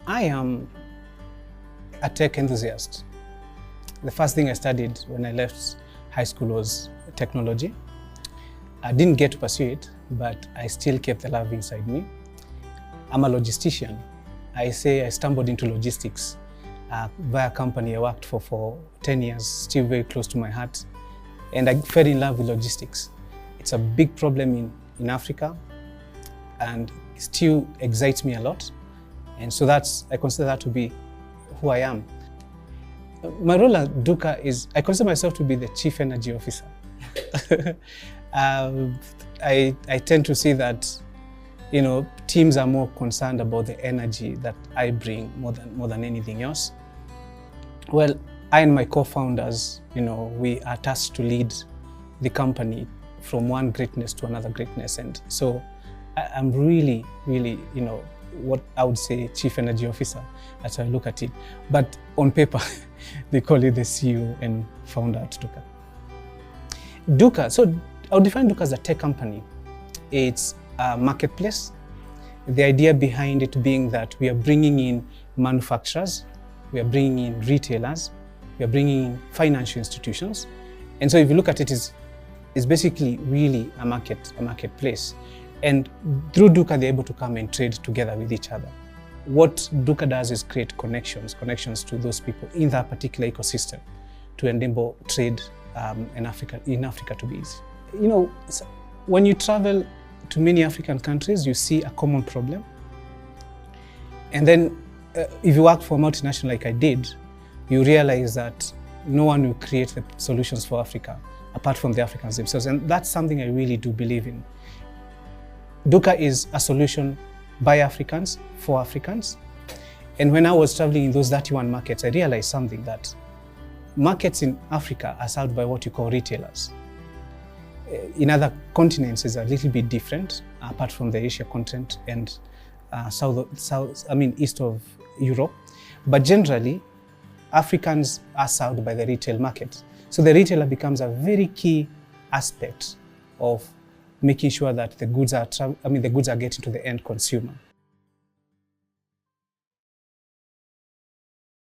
I am a tech enthusiast. The first thing I studied when I left high school was technology. I didn't get to pursue it, but I still kept the love inside me. I'm a logistician. I say I stumbled into logistics via a company I worked for 10 years, still very close to my heart. And I fell in love with logistics. It's a big problem in Africa and still excites me a lot. And so I consider that to be who I am. My role at Duqha is, I consider myself to be the Chief Energy Officer. I tend to see that, teams are more concerned about the energy that I bring more than anything else. Well, I and my co-founders, we are tasked to lead the company from one greatness to another greatness. And so I'm really, what I would say Chief Energy Officer as I look at it. But on paper, they call it the CEO and founder at Duqha. Duqha, so I would define Duqha as a tech company. It's a marketplace. The idea behind it being that we are bringing in manufacturers, we are bringing in retailers, we are bringing in financial institutions. And so if you look at it, it's basically really a marketplace. And through Duqha, they're able to come and trade together with each other. What Duqha does is create connections to those people in that particular ecosystem to enable trade in Africa to be easy. When you travel to many African countries, you see a common problem. And then if you work for a multinational like I did, you realize that no one will create the solutions for Africa apart from the Africans themselves. And that's something I really do believe in. Duqha is a solution by Africans, for Africans. And when I was traveling in those 31 markets, I realized something, that markets in Africa are served by what you call retailers. In other continents, it's a little bit different, apart from the Asia continent and east of Europe. But generally, Africans are served by the retail market. So the retailer becomes a very key aspect of making sure that the goods are getting to the end consumer.